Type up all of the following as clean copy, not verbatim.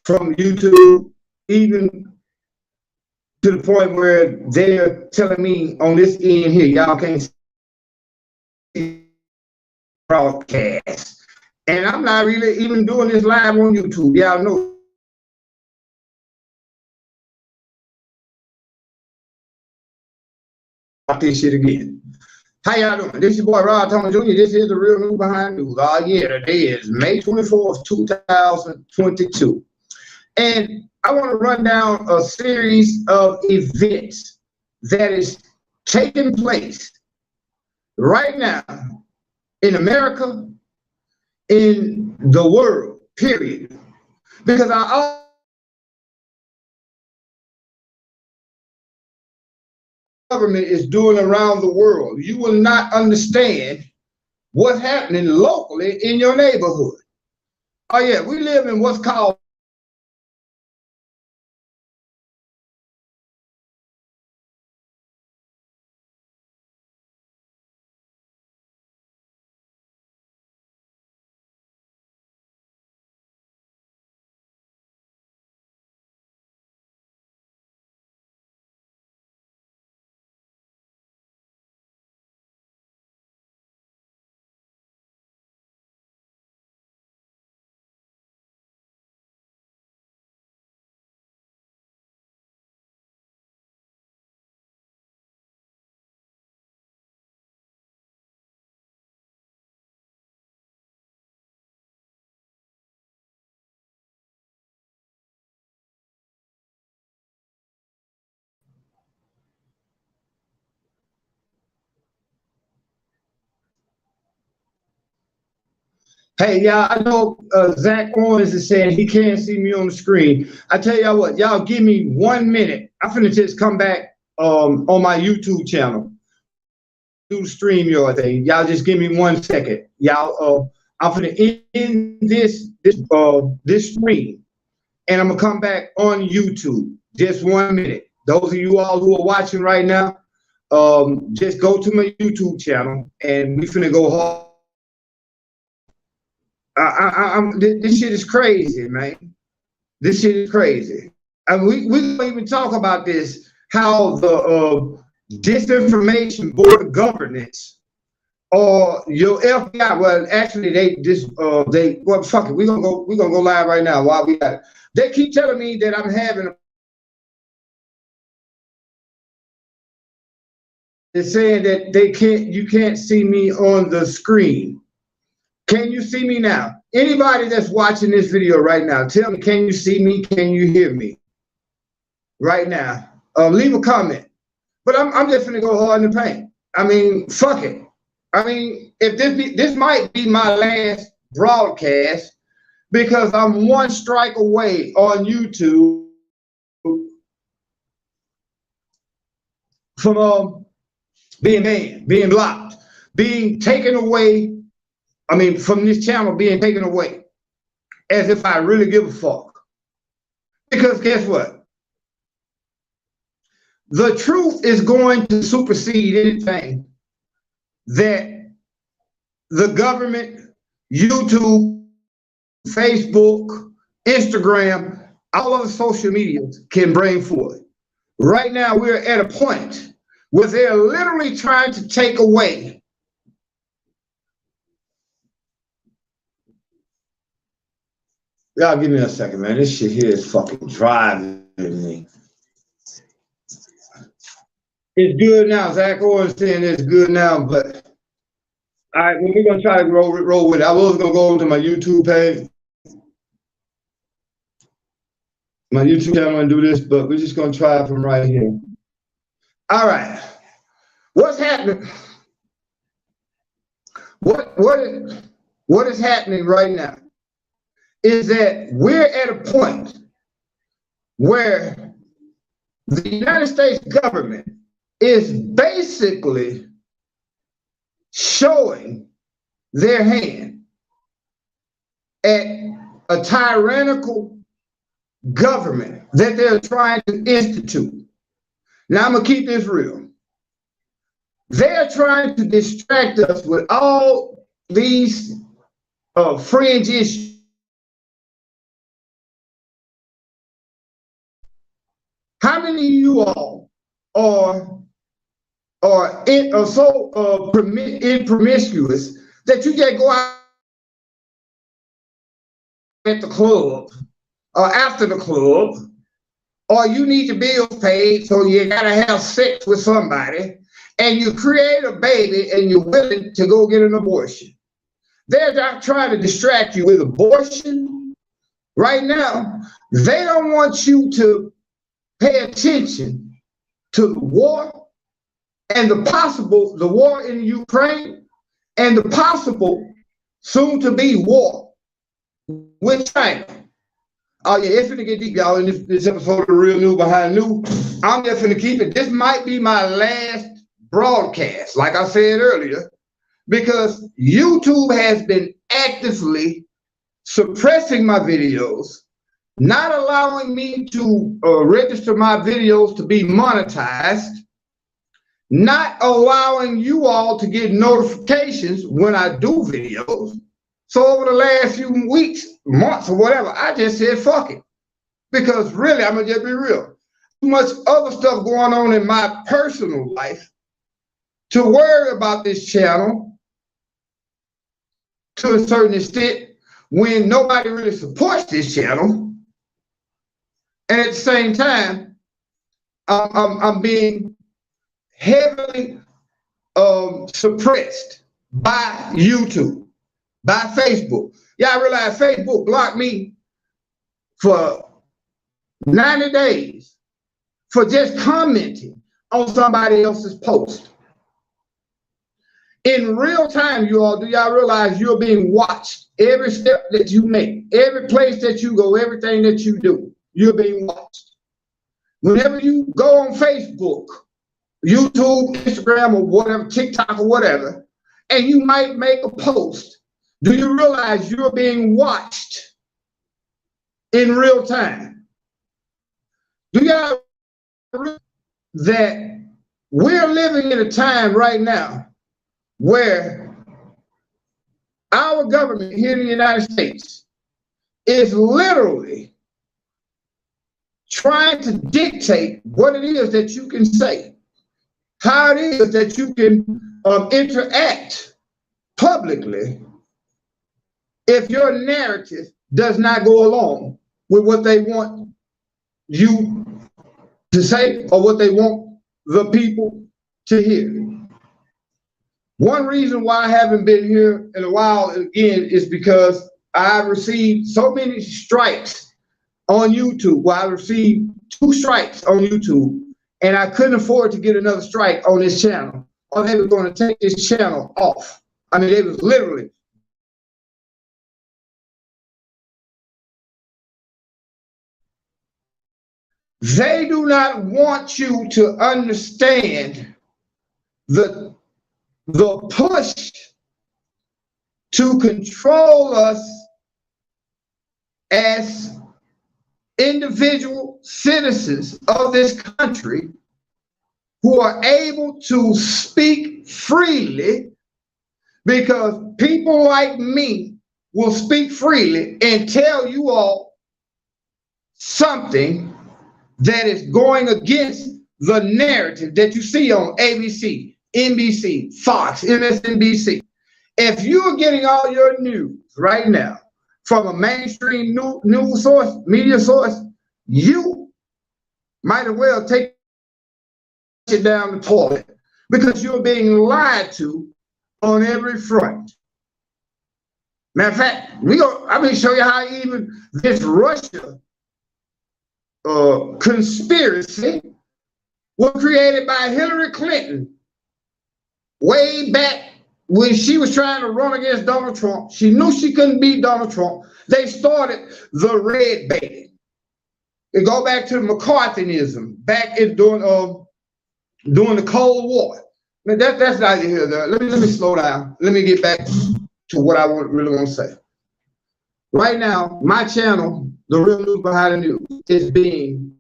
from YouTube, even to the point where they're telling me on this end here, y'all can't see broadcast. And I'm not really even doing this live on YouTube. Y'all know about this shit again. How y'all doing? This is your boy Rod Thomas Jr. This is the Real News Behind News. Yeah, today is May 24th, 2022. And I want to run down a series of events that is taking place right now in America, in the world, period. Because our government is doing around the world. You will not understand what's happening locally in your neighborhood. Oh yeah, we live in what's called hey, y'all, I know Zach Owens is saying he can't see me on the screen. I tell y'all what, y'all give me 1 minute. I'm finna just come back on my YouTube channel. Do the stream your thing. Y'all just give me 1 second. Y'all, I'm finna end this stream, and I'm gonna come back on YouTube. Just 1 minute. Those of you all who are watching right now, just go to my YouTube channel, and we finna go hard. This shit is crazy, man. This shit is crazy. And we don't even talk about this, how the disinformation board of governance or your FBI, well, actually well, fuck it, we're gonna go live right now while we got it. They keep telling me that I'm having they're saying that you can't see me on the screen. Can you see me now? Anybody that's watching this video right now, tell me, can you see me? Can you hear me right now? Leave a comment. But I'm just gonna go hard in the paint. I mean, fuck it. I mean, if this might be my last broadcast, because I'm one strike away on YouTube from being banned, being blocked, being taken away. I mean, from this channel being taken away, as if I really give a fuck. Because guess what? The truth is going to supersede anything that the government, YouTube, Facebook, Instagram, all other social medias can bring forth. Right now, we're at a point where they're literally trying to take away y'all give me a second, man. This shit here is fucking driving me. It's good now. Zach Owens saying it's good now, but all right, well, we're gonna try to roll with it. I was gonna go over to my YouTube page, my YouTube channel, and do this, but we're just gonna try it from right here. All right, what's happening? What is happening right now is that we're at a point where the United States government is basically showing their hand at a tyrannical government that they're trying to institute. Now, I'm going to keep this real. They're trying to distract us with all these fringe issues many of you all are so promiscuous that you just go out at the club or after the club, or you need your bills paid, so you gotta have sex with somebody, and you create a baby and you're willing to go get an abortion? They're not trying to distract you with abortion right now. They don't want you to pay attention to the war and the war in Ukraine and the possible soon to be war with China. Oh yeah, it's gonna get deep, y'all, in this episode of The Real News Behind News. I'm just gonna keep it. This might be my last broadcast, like I said earlier, because YouTube has been actively suppressing my videos, not allowing me to register my videos to be monetized, not allowing you all to get notifications when I do videos. So over the last few weeks, months or whatever, I just said, fuck it. Because really, I'm gonna just be real. Too much other stuff going on in my personal life to worry about this channel to a certain extent when nobody really supports this channel. And at the same time, I'm being heavily suppressed by YouTube, by Facebook. Yeah, I realize Facebook blocked me for 90 days for just commenting on somebody else's post. In real time, you all, do y'all realize you're being watched? Every step that you make, every place that you go, everything that you do, you're being watched. Whenever you go on Facebook, YouTube, Instagram, or whatever, TikTok or whatever, and you might make a post, do you realize you're being watched in real time? Do y'all realize that we're living in a time right now where our government here in the United States is literally trying to dictate what it is that you can say, how it is that you can interact publicly if your narrative does not go along with what they want you to say or what they want the people to hear. One reason why I haven't been here in a while again is because I've received so many strikes on YouTube. Well, I received 2 strikes on YouTube, and I couldn't afford to get another strike on this channel, or they were going to take this channel off. I mean, it was literally. They do not want you to understand the push to control us as individual citizens of this country who are able to speak freely, because people like me will speak freely and tell you all something that is going against the narrative that you see on ABC, NBC, Fox, MSNBC. If you're getting all your news right now from a mainstream news source, media source, you might as well take it down the toilet, because you're being lied to on every front. Matter of fact, I'm going to show you how even this Russia conspiracy was created by Hillary Clinton way back when she was trying to run against Donald Trump. She knew she couldn't beat Donald Trump. They started the red baiting. They go back to McCarthyism, back in during the Cold War. I mean, that's neither here nor there. Let me slow down. Let me get back to what I really want to say. Right now, my channel, The Real News Behind the News, is being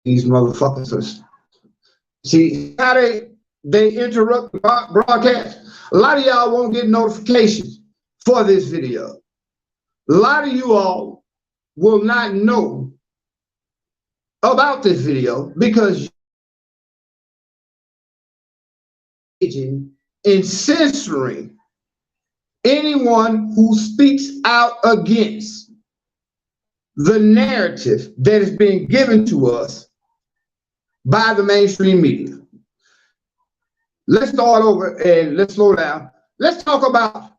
these motherfuckers. See how they interrupt the broadcast? A lot of y'all won't get notifications for this video. A lot of you all will not know about this video because you're in censoring anyone who speaks out against the narrative that is being given to us by the mainstream media. Let's start over and let's slow down. Let's talk about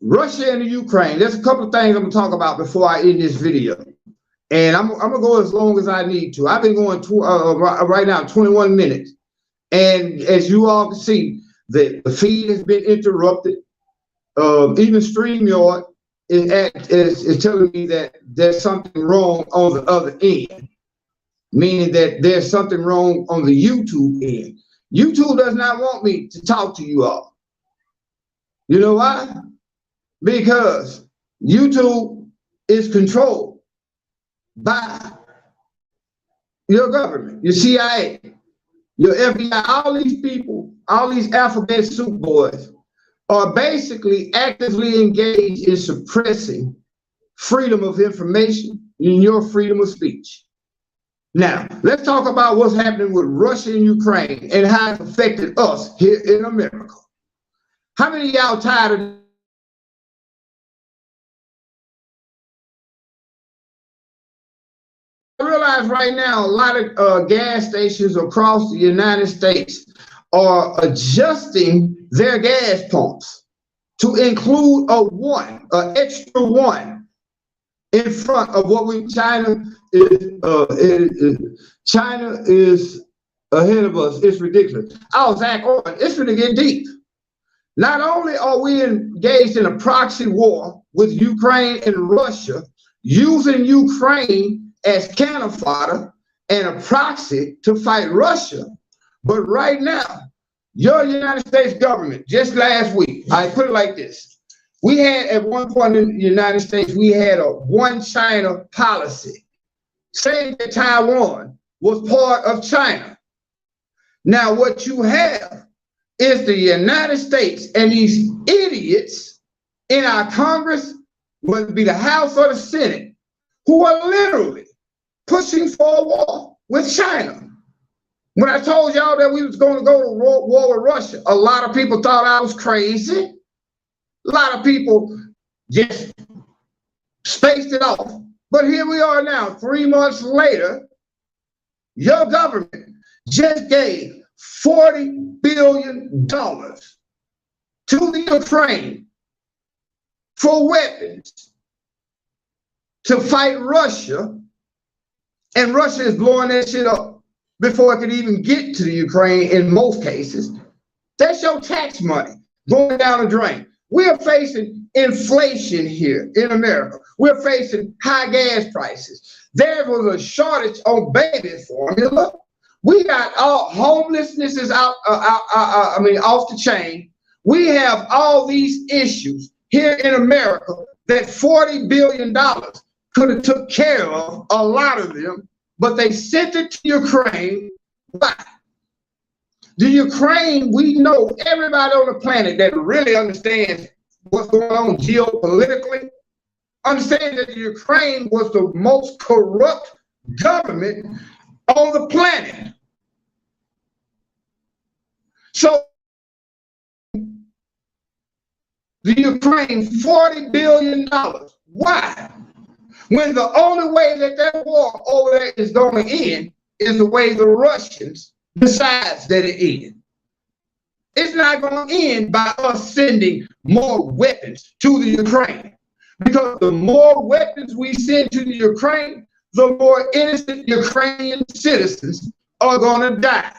Russia and the Ukraine. There's a couple of things I'm gonna talk about before I end this video. And I'm gonna go as long as I need to. I've been going right now 21 minutes. And as you all can see, the feed has been interrupted. Even StreamYard is telling me that there's something wrong on the other end, meaning that there's something wrong on the YouTube end. YouTube does not want me to talk to you all. You know why? Because YouTube is controlled by your government, your CIA, your FBI, all these people, all these alphabet soup boys are basically actively engaged in suppressing freedom of information and your freedom of speech. Now, let's talk about what's happening with Russia and Ukraine and how it's affected us here in America. How many of y'all tired of I realize right now a lot of gas stations across the United States are adjusting their gas pumps to include an extra one in front of what China is ahead of us. It's ridiculous. Zach, it's gonna get deep. Not only are we engaged in a proxy war with Ukraine and Russia, using Ukraine as cannon fodder and a proxy to fight Russia, but right now, your United States government, just last week, I put it like this. We had at one point in the United States, we had a one China policy saying that Taiwan was part of China. Now, what you have is the United States and these idiots in our Congress, whether it be the House or the Senate, who are literally pushing for a war with China. When I told y'all that we was going to go to war with Russia, a lot of people thought I was crazy. A lot of people just spaced it off. But here we are now, 3 months later, your government just gave $40 billion to the Ukraine for weapons to fight Russia, and Russia is blowing that shit up before it could even get to the Ukraine in most cases. That's your tax money going down the drain. We're facing inflation here in America. We're facing high gas prices. There was a shortage on baby formula. We got all homelessness is off the chain. We have all these issues here in America that $40 billion could have took care of, a lot of them, but they sent it to Ukraine. Why? The Ukraine, we know everybody on the planet that really understands what's going on geopolitically, understand that the Ukraine was the most corrupt government on the planet. So the Ukraine, $40 billion. Why? When the only way that war over there is going to end is the way the Russians decides that it ends. It's not going to end by us sending more weapons to the Ukraine, because the more weapons we send to the Ukraine, the more innocent Ukrainian citizens are going to die.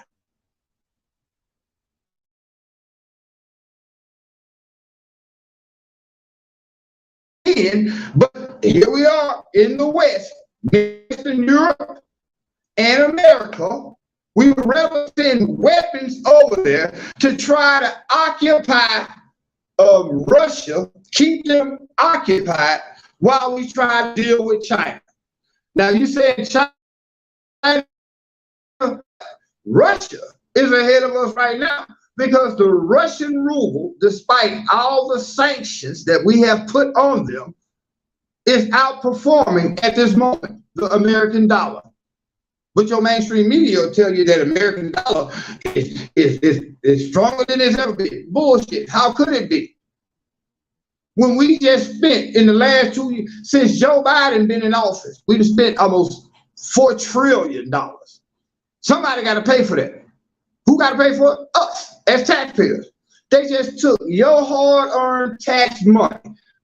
But here we are in the West, Western Europe and America. We would rather send weapons over there to try to occupy Russia, keep them occupied while we try to deal with China. Now you said China, Russia is ahead of us right now, because the Russian ruble, despite all the sanctions that we have put on them, is outperforming at this moment the American dollar. But your mainstream media will tell you that American dollar is stronger than it's ever been. Bullshit. How could it be? When we just spent in the last 2 years, since Joe Biden been in office, we've spent almost $4 trillion. Somebody got to pay for that. Who got to pay for it? Us, as taxpayers. They just took your hard-earned tax money.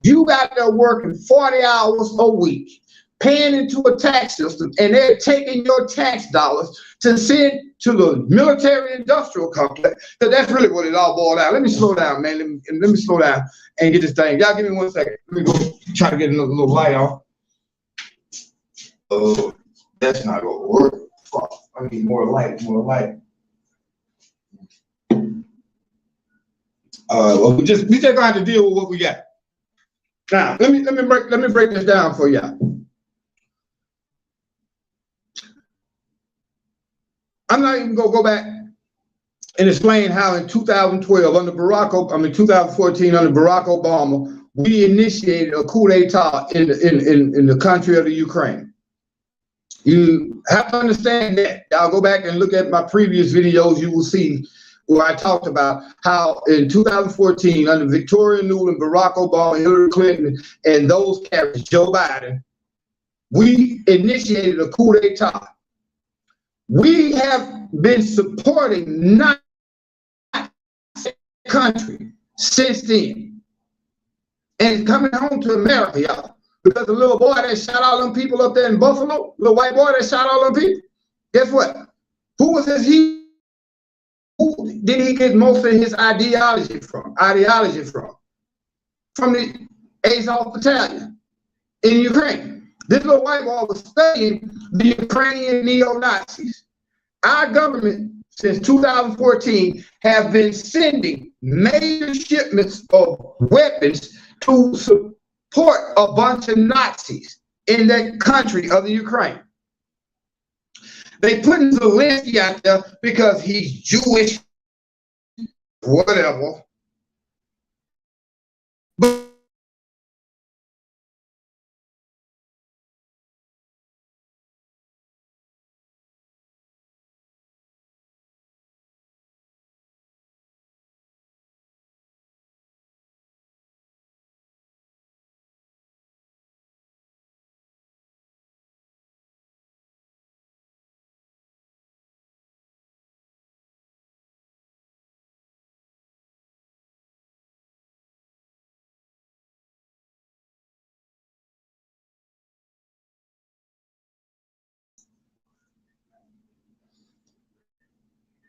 You got there working 40 hours a week, paying into a tax system, and they're taking your tax dollars to send to the military-industrial complex. So that's really what it all boiled out. Let me slow down, man. Let me slow down and get this thing. Y'all give me 1 second. Let me go try to get another little light on. Oh, that's not gonna work. Fuck. I need more light, more light. Well, we just gonna have to deal with what we got. Now, let me break this down for y'all. I'm not even gonna go back and explain how in 2012 under 2014 under Barack Obama, we initiated a coup d'etat in the country of the Ukraine. You have to understand that. I'll go back and look at my previous videos. You will see where I talked about how in 2014 under Victoria Nuland, Barack Obama, Hillary Clinton, and those characters, Joe Biden, we initiated a coup d'etat. We have been supporting not country since then. And it's coming home to America, y'all. Because the little boy that shot all them people up there in Buffalo, little white boy that shot all them people, guess what? Who was his he? Who did he get most of his ideology from? From the Azov Battalion in Ukraine. This little white boy was studying the Ukrainian neo-Nazis. Our government, since 2014, have been sending major shipments of weapons to support a bunch of Nazis in that country of the Ukraine. They putting Zelensky out there because he's Jewish, whatever.